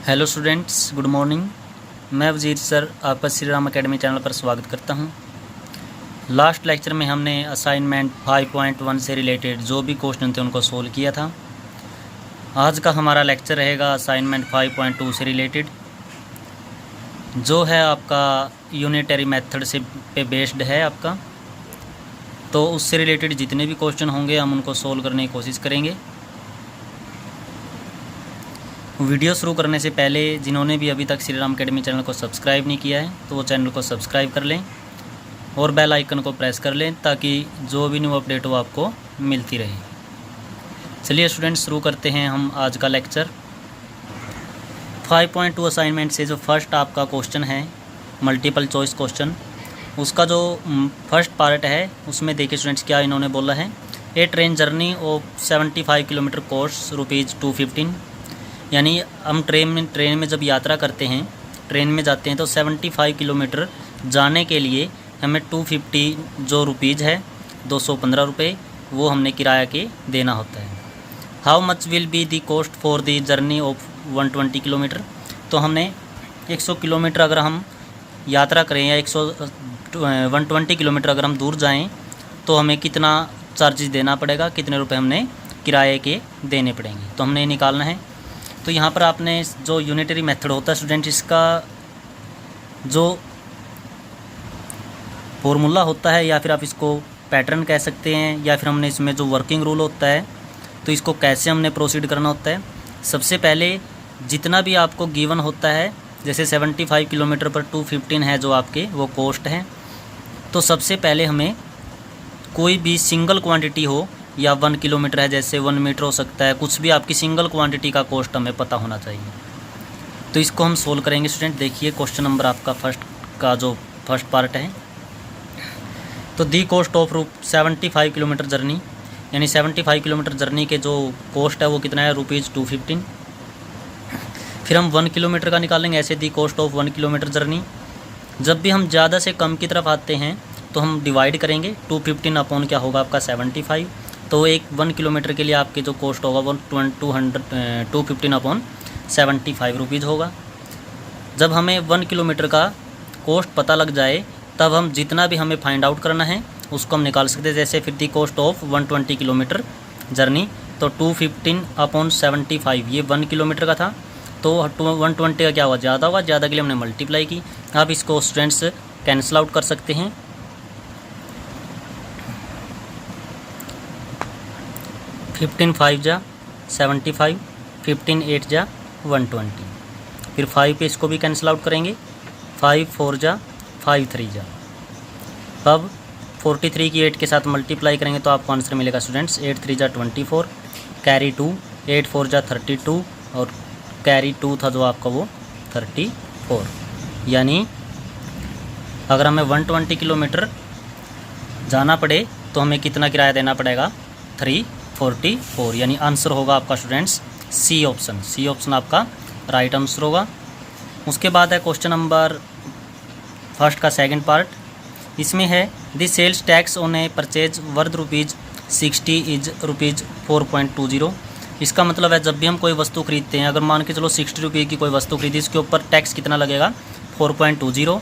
Hello students, good morning. मैं वजीर sir आपका श्री राम अकेडमी चैनल पर स्वागत करता हूं। लास्ट लेक्चर में हमने असाइनमेंट 5.1 से रिलेटेड जो भी क्वेश्चन थे उनको सोल्व किया था। आज का हमारा लेक्चर रहेगा असाइनमेंट 5.2 से रिलेटेड, जो है आपका यूनिटरी मेथड से पे बेस्ड है आपका। तो उससे रिलेटेड जितने भी क्वेश्चन होंगे हम उनको सोल्व करने की कोशिश करेंगे। वीडियो शुरू करने से पहले जिन्होंने भी अभी तक श्री राम अकेडमी चैनल को सब्सक्राइब नहीं किया है तो वो चैनल को सब्सक्राइब कर लें और बेल आइकन को प्रेस कर लें ताकि जो भी न्यू अपडेट हो आपको मिलती रहे। चलिए स्टूडेंट्स, शुरू करते हैं हम आज का लेक्चर। 5.2 असाइनमेंट से जो फर्स्ट आपका क्वेश्चन है मल्टीपल चॉइस क्वेश्चन, उसका जो फर्स्ट पार्ट है उसमें देखिए स्टूडेंट्स क्या इन्होंने बोला है। A train journey of 75 kilometre cost ₹215। यानी हम ट्रेन में जब यात्रा करते हैं, ट्रेन में जाते हैं तो 75 किलोमीटर जाने के लिए हमें 250 जो रुपीज़ है 215 रुपये वो हमने किराया के देना होता है। How much will be the cost for the journey of 120 kilometre. तो हमने 100 किलोमीटर अगर हम यात्रा करें या 120 किलोमीटर अगर हम दूर जाएं तो हमें कितना चार्जेस देना पड़ेगा, कितने रुपए हमने किराए के देने पड़ेंगे, तो हमने निकालना है। तो यहाँ पर आपने जो यूनिटरी मेथड होता है स्टूडेंट, इसका जो फॉर्मूला होता है या फिर आप इसको पैटर्न कह सकते हैं, या फिर हमने इसमें जो वर्किंग रूल होता है तो इसको कैसे हमने प्रोसीड करना होता है। सबसे पहले जितना भी आपको गिवन होता है, जैसे 75 किलोमीटर पर 215 है जो आपके वो कॉस्ट है, तो सबसे पहले हमें कोई भी सिंगल क्वांटिटी हो या 1 किलोमीटर है, जैसे 1 मीटर हो सकता है, कुछ भी आपकी सिंगल क्वांटिटी का कॉस्ट हमें पता होना चाहिए। तो इसको हम सोल्व करेंगे स्टूडेंट। देखिए क्वेश्चन नंबर आपका फर्स्ट पार्ट है। तो दी कॉस्ट ऑफ 75 किलोमीटर जर्नी, यानी 75 किलोमीटर जर्नी के जो कॉस्ट है वो कितना है ₹215। फिर हम 1 किलोमीटर का निकालेंगे। ऐसे दी कॉस्ट ऑफ 1 किलोमीटर जर्नी, जब भी हम ज़्यादा से कम की तरफ आते हैं तो हम डिवाइड करेंगे। 215 अपॉन क्या होगा आपका 75, तो 1 किलोमीटर के लिए आपके जो कॉस्ट होगा वो 215 अपॉन 75 रुपीज़ होगा। जब हमें 1 किलोमीटर का कॉस्ट पता लग जाए तब हम जितना भी हमें फाइंड आउट करना है उसको हम निकाल सकते हैं। जैसे फिर दी कॉस्ट ऑफ 120 किलोमीटर जर्नी, तो 215 अपॉन 75 ये 1 किलोमीटर का था, तो 120 का क्या हुआ, ज़्यादा हुआ, ज़्यादा के लिए हमने मल्टीप्लाई की। आप इसको स्टूडेंट्स कैंसिल आउट कर सकते हैं। 15 5 जा 75, 15 8 जा 120, फिर 5 पे इसको भी कैंसिल आउट करेंगे। 5 4 जा 5 3 जा। अब 43 की 8 के साथ मल्टीप्लाई करेंगे तो आपको आंसर मिलेगा स्टूडेंट्स 8 3 जा 24, कैरी 2, 8 4 जा 32 और कैरी 2 था जो आपका वो 34। यानी अगर हमें 120 किलोमीटर जाना पड़े तो हमें कितना किराया देना पड़ेगा 344। यानी आंसर होगा आपका students C option. C option आपका राइट आंसर होगा। उसके बाद है क्वेश्चन नंबर फर्स्ट का सेकंड पार्ट। इसमें है the sales tax on a purchase worth ₹60 is ₹4.20। इसका मतलब है जब भी हम कोई वस्तु खरीदते हैं, अगर मान के चलो 60 रुपये की कोई वस्तु खरीदी, इसके ऊपर टैक्स कितना लगेगा 4.20।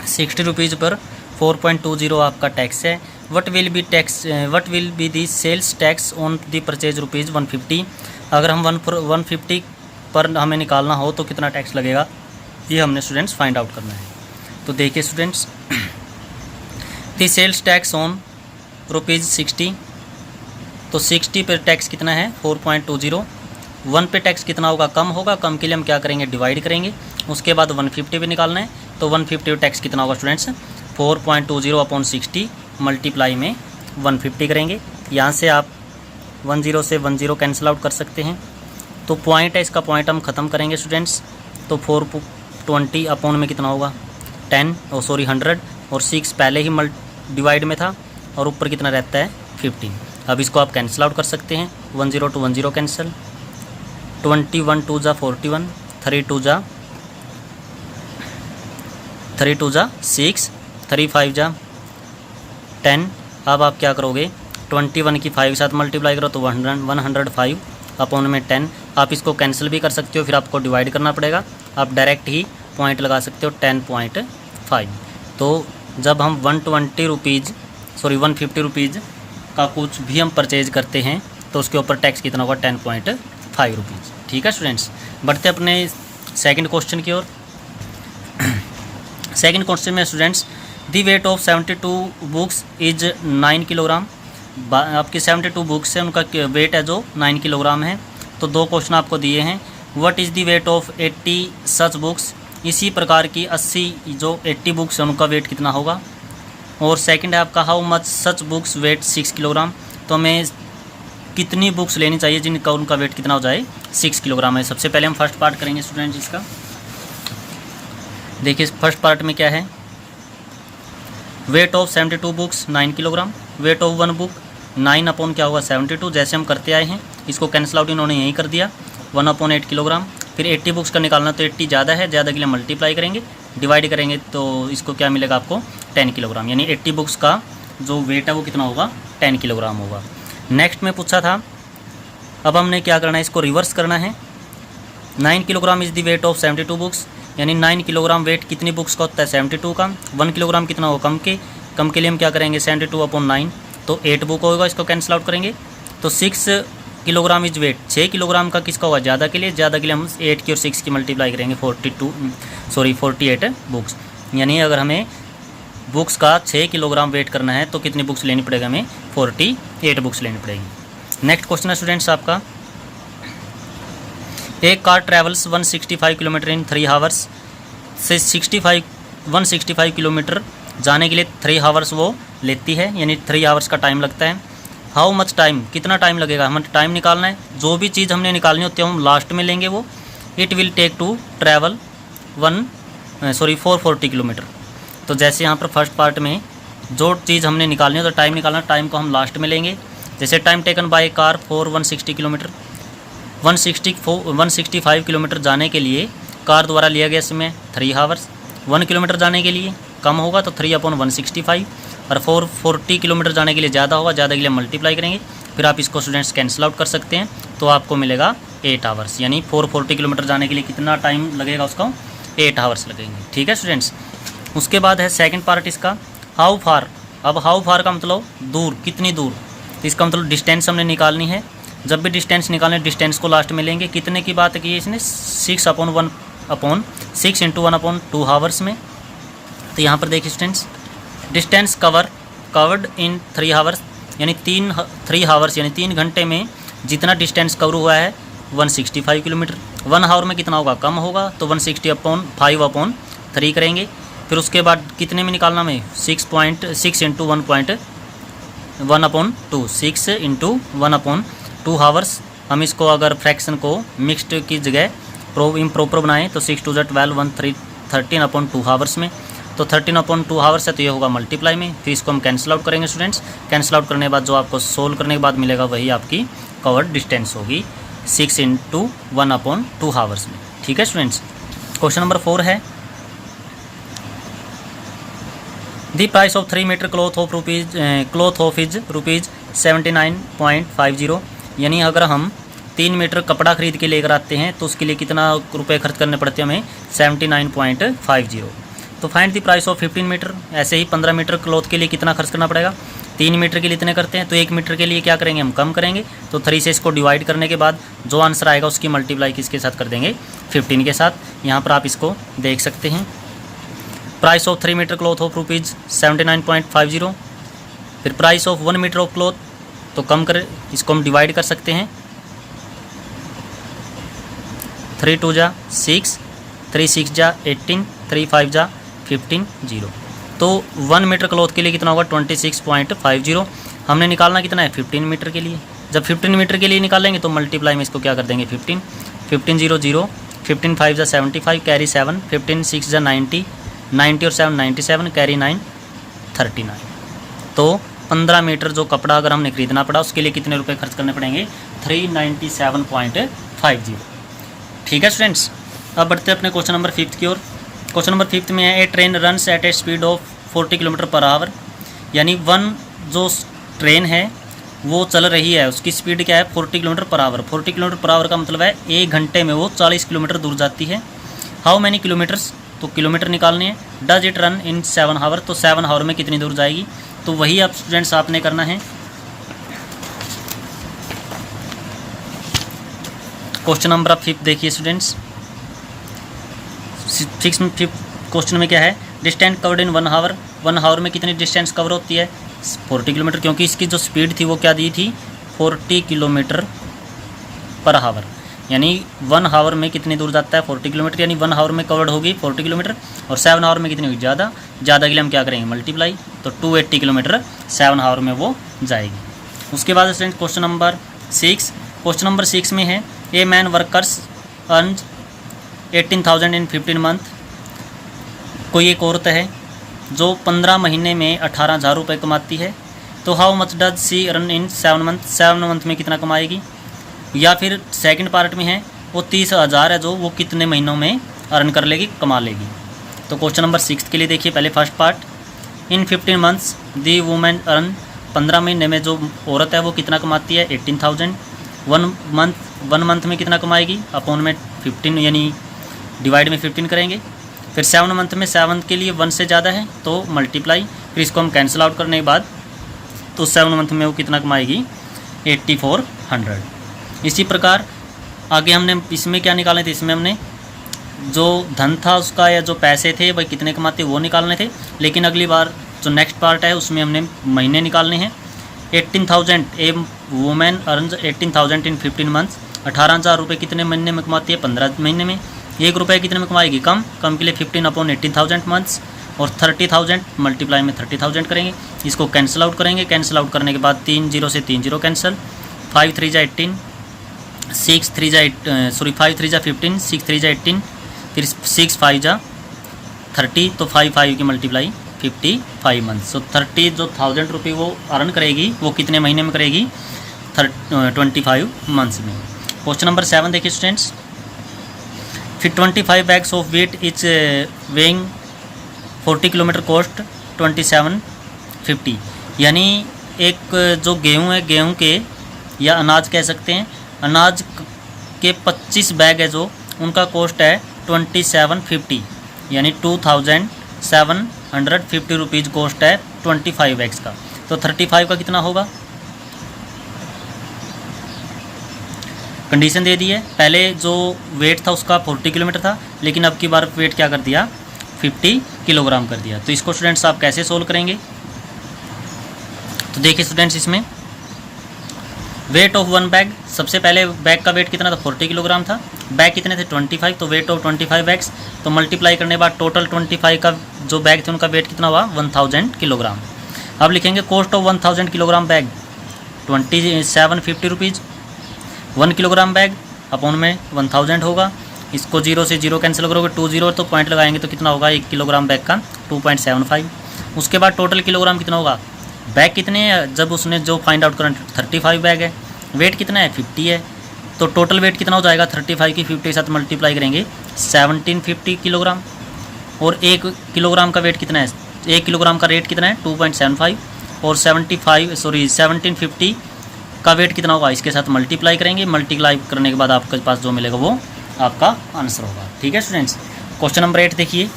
60 रुपीज़ पर 4.20 आपका टैक्स है। What will be the sales tax on the purchase ₹150। अगर हम 150 पर हमें निकालना हो तो कितना टैक्स लगेगा, ये हमने स्टूडेंट्स फाइंड आउट करना है। तो देखिए students, the sales tax on ₹60, तो 60 पर टैक्स कितना है 4.20। 1 पे टैक्स कितना होगा, कम होगा, कम के लिए हम क्या करेंगे डिवाइड करेंगे। उसके बाद 150 पे निकालना है, तो 150 टैक्स कितना होगा स्टूडेंट्स 4.20 अपॉन 60 मल्टीप्लाई में 150 करेंगे। यहाँ से आप 10 से 10 कैंसिल आउट कर सकते हैं। तो पॉइंट है, इसका पॉइंट हम ख़त्म करेंगे स्टूडेंट्स। तो 420 अपॉन में कितना होगा 100 और 6 पहले ही डिवाइड में था और ऊपर कितना रहता है 15। अब इसको आप कैंसिल आउट कर सकते हैं। 10 to 10 कैंसिल, 21 2 जा 41, 3 2 जा 6, 3 5 जा 10। अब आप क्या करोगे 21 की 5 के साथ मल्टीप्लाई करो तो 105 अपॉन में 10। आप इसको कैंसिल भी कर सकते हो, फिर आपको डिवाइड करना पड़ेगा। आप डायरेक्ट ही पॉइंट लगा सकते हो 10.5। तो जब हम 150 रुपीज़ का कुछ भी हम परचेज करते हैं तो उसके ऊपर टैक्स कितना होगा, 10.5 रुपीज़। ठीक है स्टूडेंट्स, बढ़ते अपने सेकंड क्वेश्चन की ओर। सेकंड क्वेश्चन में students, the weight of 72 books is 9 kilogram. आपकी 72 बुक्स है, उनका वेट है जो 9 किलोग्राम है। तो दो क्वेश्चन आपको दिए हैं, what is the weight of 80 such books. इसी प्रकार की 80 जो 80 बुक्स हैं उनका वेट कितना होगा। और सेकंड है आपका, how much such books weight 6 kilogram. तो हमें कितनी बुक्स लेनी चाहिए जिनका उनका वेट कितना हो जाए, 6 किलोग्राम है। सबसे पहले हम फर्स्ट पार्ट करेंगे स्टूडेंट इसका। देखिए फर्स्ट पार्ट में क्या है, weight of 72 books 9 kilogram. Weight of 1 book 9 upon क्या होगा 72, जैसे हम करते आए हैं। इसको कैंसिल आउट इन्होंने यहीं कर दिया, 1/8 किलोग्राम। फिर 80 बुक्स का निकालना, तो 80 ज़्यादा है, ज़्यादा के लिए मल्टीप्लाई करेंगे, डिवाइड करेंगे, तो इसको क्या मिलेगा आपको 10 किलोग्राम। यानी 80 बुक्स का जो वेट है वो कितना होगा, 10 किलोग्राम होगा। नेक्स्ट में पूछा था, अब हमने क्या करना है, इसको रिवर्स करना है। 9 kilogram is the weight of 72 books, यानी 9 किलोग्राम वेट कितनी बुक्स का होता है, 72 का। 1 किलोग्राम कितना होगा, कम के लिए हम क्या करेंगे, 72/9, तो 8 बुक होगा। इसको कैंसिल आउट करेंगे तो 6 किलोग्राम इज वेट, 6 किलोग्राम का किसका होगा, ज़्यादा के लिए। ज़्यादा के लिए हम 8 की और 6 की मल्टीप्लाई करेंगे, 48 बुक्स। यानी अगर हमें बुक्स का 6 किलोग्राम वेट करना है तो कितनी बुक्स लेनी पड़ेगा, हमें 48 बुक्स लेनी पड़ेगी। नेक्स्ट क्वेश्चन है स्टूडेंट्स आपका, एक कार ट्रैवल्स 165 किलोमीटर इन 3 आवर्स। से 165 किलोमीटर जाने के लिए 3 आवर्स वो लेती है, यानी 3 आवर्स का टाइम लगता है। हाउ मच टाइम, कितना टाइम लगेगा, हमें टाइम निकालना है। जो भी चीज़ हमने निकालनी होती है हम लास्ट में लेंगे वो। It will take to travel 440 kilometre. तो जैसे यहाँ पर फर्स्ट पार्ट में जो चीज़ हमने निकालनी है तो टाइम निकालना, टाइम को हम लास्ट में लेंगे। जैसे time taken by car for 160 kilometre, 165 kilometre जाने के लिए कार द्वारा लिया गया समय 3 आवर्स। 1 किलोमीटर जाने के लिए कम होगा तो 3/165, और 440 किलोमीटर जाने के लिए ज़्यादा होगा, ज़्यादा के लिए मल्टीप्लाई करेंगे। फिर आप इसको स्टूडेंट्स कैंसिल आउट कर सकते हैं, तो आपको मिलेगा 8 आवर्स। यानी 440 किलोमीटर जाने के लिए कितना टाइम लगेगा, उसको 8 आवर्स लगेंगे। ठीक है स्टूडेंट्स, उसके बाद है सेकंड पार्ट इसका, हाउ फार। अब हाउ फार का मतलब दूर, कितनी दूर, तो इसका मतलब डिस्टेंस हमने निकालनी है। जब भी डिस्टेंस निकालने, डिस्टेंस को लास्ट में लेंगे। कितने की बात की है इसने, 6 इंटू 1/2 आवर्स में। तो यहाँ पर देखिए स्टूडेंट्स, डिस्टेंस कवर्ड इन 3 आवर्स, यानी 3 आवर्स यानी 3 घंटे में जितना डिस्टेंस कवर हुआ है 165 किलोमीटर। 1 आवर में कितना होगा, कम होगा, तो 160/5/3 करेंगे। फिर उसके बाद कितने में निकालना में, 6 इंटू 1/2, 6 इंटू 1/2 आवर्स। हम इसको अगर फ्रैक्शन को मिक्स्ड की जगह इम्प्रॉपर बनाएं तो 6 2 12 13/2 आवर्स में। तो 13/2 आवर्स है, तो ये होगा मल्टीप्लाई में। फिर इसको हम कैंसिल आउट करेंगे स्टूडेंट्स। कैंसिल आउट करने के बाद जो आपको सोल्व करने के बाद मिलेगा वही आपकी कवर्ड डिस्टेंस होगी, 6 इंटू 1/2 आवर्स में। ठीक है स्टूडेंट्स, क्वेश्चन नंबर 4 है, the price of 3 metre cloth of is rupees 79.50। यानी अगर हम 3 मीटर कपड़ा खरीद के लेकर आते हैं तो उसके लिए कितना रुपए खर्च करने पड़ते हैं हमें, 79.50। तो find the price of 15 metre. ऐसे ही 15 मीटर क्लॉथ के लिए कितना खर्च करना पड़ेगा, 3 मीटर के लिए इतने करते हैं, तो 1 मीटर के लिए क्या करेंगे, हम कम करेंगे। तो 3 से इसको डिवाइड करने के बाद जो आंसर आएगा उसकी मल्टीप्लाई किसके साथ कर देंगे, 15 के साथ। यहाँ पर आप इसको देख सकते हैं, price of 3 metre cloth of rupees 79.50। फिर price of 1 metre of cloth, तो कम कर, इसको हम डिवाइड कर सकते हैं, 3 2 जा 6, 3 6 जा 18, 3 5 जा 15, 0। तो 1 मीटर क्लॉथ के लिए कितना होगा, 26.50। हमने निकालना कितना है, 15 मीटर के लिए। जब 15 मीटर के लिए निकालेंगे तो मल्टीप्लाई में इसको क्या कर देंगे, 15 0 0, 15 5 जा 75, कैरी 7, 15 6 जा 90 और 7 97, कैरी 9 39। तो 15 मीटर जो कपड़ा अगर हमने खरीदना पड़ा उसके लिए कितने रुपए खर्च करने पड़ेंगे, 397.50। ठीक है स्टूडेंट्स, अब बढ़ते हैं अपने क्वेश्चन नंबर 5 की ओर। क्वेश्चन नंबर 5 में है, a train runs at a speed of 40 kilometre per hour. यानी जो ट्रेन है वो चल रही है, उसकी स्पीड क्या है 40 kilometre per our. 40 kilometre per our का मतलब है 1 घंटे में वो 40 किलोमीटर दूर जाती है। हाउ मैनी किलोमीटर्स, तो किलोमीटर निकालने हैं। Does it run in 7 hour, तो 7 आवर में कितनी दूर जाएगी। तो वही आप स्टूडेंट्स आपने करना है। क्वेश्चन नंबर 5 देखिए स्टूडेंट्स। 5 क्वेश्चन में क्या है, distance covered in 1 hour. 1 hour में कितनी डिस्टेंस कवर होती है 40 किलोमीटर, क्योंकि इसकी जो स्पीड थी वो क्या दी थी 40 किलोमीटर पर आवर। यानी 1 आवर में कितनी दूर जाता है 40 किलोमीटर, यानी 1 आवर में कवर्ड होगी 40 किलोमीटर। और 7 आवर में कितनी होगी ज़्यादा के लिए हम क्या करेंगे मल्टीप्लाई, तो 280 किलोमीटर 7 आवर में वो जाएगी। उसके बाद student question number 6। Question number 6 में है, a man workers earn 18,000 in 15 month. कोई एक औरत है जो 15 महीने में 18,000 रुपये कमाती है, तो how much does she earn in 7 month. 7 month में कितना कमाएगी। या फिर सेकंड पार्ट में है, वो 30,000 है जो वो कितने महीनों में अर्न कर लेगी, कमा लेगी। तो क्वेश्चन नंबर 6 के लिए देखिए पहले फर्स्ट पार्ट, इन 15 मंथ्स दी वुमेन अर्न। 15 महीने में जो औरत है वो कितना कमाती है 18,000। 1 मंथ में कितना कमाएगी, अपॉन में 15 यानी डिवाइड में 15 करेंगे। फिर 7 मंथ में 7 के लिए 1 से ज़्यादा है तो मल्टीप्लाई, फिर इसको हम कैंसिल आउट करने के बाद तो 7 मंथ में वो कितना कमाएगी 8400। इसी प्रकार आगे हमने इसमें क्या निकालने थे, इसमें हमने जो धन था उसका या जो पैसे थे भाई कितने कमाते वो निकालने थे। लेकिन अगली बार जो नेक्स्ट पार्ट है उसमें हमने महीने निकालने हैं। 18,000 ए वुमेन अर्न्स 18,000 इन 15 मंथ्स। 18,000 रुपये कितने महीने में कमाती है 15 महीने में। 1 रुपये कितने में कमाएगी कम के लिए 15 अपॉन 18,000 मंथ्स। और 30,000 मल्टीप्लाई में 30,000 करेंगे, इसको कैंसिल आउट करेंगे। कैंसिल आउट करने के बाद 3 0 से 3 0 कैंसिल। 5 3 जा 18, 5 3 जा 15, 6 3 जा 18, फिर 6 5 जा 30, तो 5 5 की मल्टीप्लाई 55 मंथ्स। तो 30 जो 1000 रुपये वो अर्न करेगी वो कितने महीने में करेगी 25 मंथ्स में। क्वेश्चन नंबर 7 देखिए स्टूडेंट्स। फिर 25 bags of weight is weighing 40 kilometre cost 2750। यानी एक जो गेहूँ है, गेहूँ के या अनाज कह सकते हैं, अनाज के 25 बैग है जो उनका कॉस्ट है 2750, यानी 2750 रुपीज़ कॉस्ट है 25 बैग्स का। तो 35 का कितना होगा, कंडीशन दे दी है। पहले जो वेट था उसका 40 किलोमीटर था, लेकिन अब की बार वेट क्या कर दिया 50 किलोग्राम कर दिया। तो इसको स्टूडेंट्स आप कैसे सोल्व करेंगे, तो देखिए स्टूडेंट्स इसमें वेट ऑफ 1 बैग, सबसे पहले बैग का वेट कितना था 40 किलोग्राम था, बैग कितने थे 25, तो वेट ऑफ 25 बैग्स, तो मल्टीप्लाई करने के बाद टोटल 25 का जो बैग थे उनका वेट कितना हुआ 1000 किलोग्राम। अब लिखेंगे cost of 1000 kilogram bag 2750 rupees. 1 kilogram bag upon में 1000 होगा, इसको 0 से 0 कैंसिल करोगे 2 0 तो पॉइंट लगाएंगे तो कितना होगा 1 किलोग्राम बैग का 2.75। उसके बाद टोटल किलोग्राम कितना होगा, बैग कितने हैं जब उसने जो फाइंड आउट करना 35 बैग है, वेट कितना है 50 है, तो टोटल वेट कितना हो जाएगा 35 की 50 के साथ मल्टीप्लाई करेंगे 1750 किलोग्राम। और 1 किलोग्राम का वेट कितना है, 1 किलोग्राम का रेट कितना है 2.75, और 1750 का वेट कितना होगा इसके साथ मल्टीप्लाई करेंगे। मल्टीप्लाई करने के बाद आपके पास जो मिलेगा वो आपका आंसर होगा। ठीक है स्टूडेंट्स। क्वेश्चन नंबर 8 देखिए,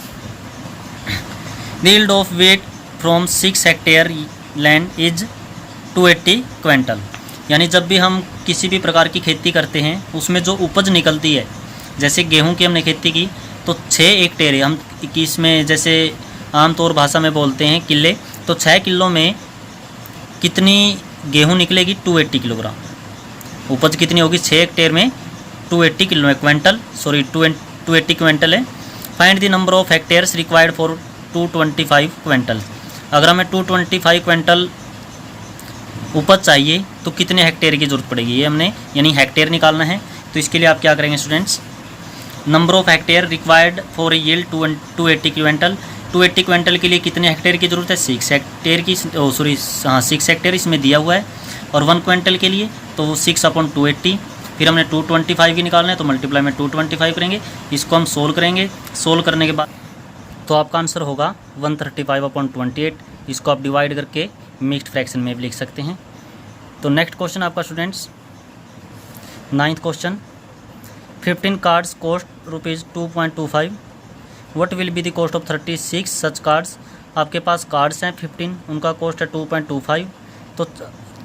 the yield of wheat from 6 hectare land is 280 quintal. यानी जब भी हम किसी भी प्रकार की खेती करते हैं उसमें जो उपज निकलती है, जैसे गेहूं की हमने खेती की तो 6 हेक्टेयर हम इसमें जैसे आमतौर भाषा में बोलते हैं किले, तो 6 किलो में कितनी गेहूं निकलेगी 280 किलोग्राम। उपज कितनी होगी 6 हेक्टेयर में 280 किलो में क्विंटल 280 क्विंटल है। Find the number of hectares required for 225 quintal. अगर हमें 225 क्विंटल उपज चाहिए तो कितने हेक्टेयर की जरूरत पड़ेगी, ये हमने यानी हेक्टेयर निकालना है। तो इसके लिए आप क्या करेंगे students, number of hectare required for yield 280 quintal. 280 quintal के लिए कितने हेक्टेयर की ज़रूरत है 6 हेक्टेयर की, 6 हेक्टेयर इसमें दिया हुआ है। और 1 क्विंटल के लिए तो 6/280, फिर हमने 225 की निकालना है तो मल्टीप्लाई में 225 करेंगे। इसको हम सोल्व करेंगे, सोल्व करने के बाद तो आपका आंसर होगा 135/28। इसको आप डिवाइड करके मिक्स्ड फ्रैक्शन में भी लिख सकते हैं। तो नेक्स्ट क्वेश्चन आपका students 9th question, 15 cards cost ₹2.25, what will be the cost of 36 such cards. आपके पास कार्ड्स हैं 15, उनका कॉस्ट है 2.25। तो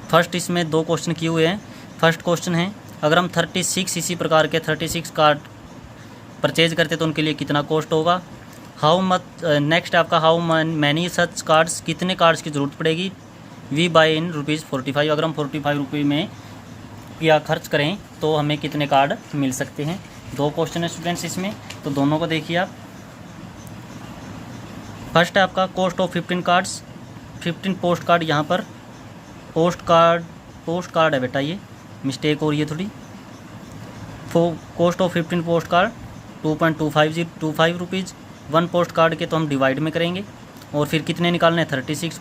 फर्स्ट इसमें 2 क्वेश्चन किए हुए हैं। फर्स्ट क्वेश्चन है अगर हम 36 इसी प्रकार के 36 कार्ड परचेज करते तो उनके लिए कितना कॉस्ट होगा। हाउ मच, नेक्स्ट आपका हाउ मैनी सच कार्ड्स, कितने कार्ड्स की ज़रूरत पड़ेगी। वी बाय इन ₹45, अगर हम 45 रुपये में या खर्च करें तो हमें कितने कार्ड मिल सकते हैं। 2 क्वेश्चन है स्टूडेंट्स इसमें, तो दोनों को देखिए आप। फर्स्ट है आपका cost of 15 cards, 15 post card, यहाँ पर पोस्ट कार्ड है बेटा, ये मिस्टेक हो रही है थोड़ी। Cost of 15 post card 2.25 rupees. 1 post card के तो हम डिवाइड में करेंगे और फिर कितने निकालने हैं 36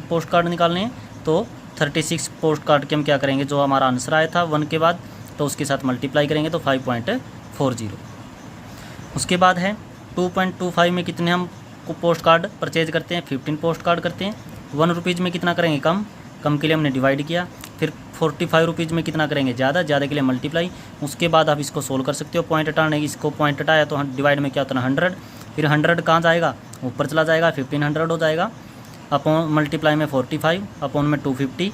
पोस्ट कार्ड निकालने हैं। तो 36 पोस्ट कार्ड के हम क्या करेंगे, जो हमारा आंसर आया था 1 के बाद तो उसके साथ मल्टीप्लाई करेंगे तो 5.40। उसके बाद है 2.25 में कितने हम पोस्ट कार्ड परचेज करते हैं, 15 पोस्ट कार्ड करते हैं। 1 रुपीज़ में कितना करेंगे, कम के लिए हमने डिवाइड किया। फिर 45 रुपीज़ में कितना करेंगे, ज़्यादा के लिए मल्टीप्लाई। उसके बाद आप इसको सोल्व कर सकते हो, पॉइंट हटाने, इसको पॉइंट हटाया तो डिवाइड में क्या होता है 100। फिर 100 कहाँ जाएगा, ऊपर चला जाएगा, 1500 हो जाएगा। अपॉन मल्टीप्लाई में 45, अपॉन में 250,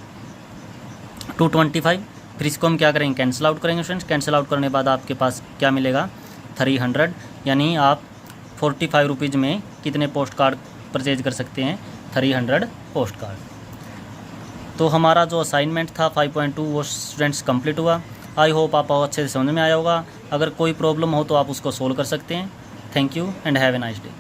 225। फिर इसको हम क्या करेंगे, कैंसिल आउट करेंगे फ्रेंड्स। कैंसिल आउट करने के बाद आपके पास क्या मिलेगा 300, यानी आप 45 रुपीज़ में कितने पोस्ट कार्ड परचेज कर सकते हैं, 300 पोस्ट कार्ड। तो हमारा जो असाइनमेंट था 5.2 वो स्टूडेंट्स कंप्लीट हुआ। आई होप आपको अच्छे से समझ में आया होगा। अगर कोई प्रॉब्लम हो तो आप उसको सोल्व कर सकते हैं। Thank you and have a nice day.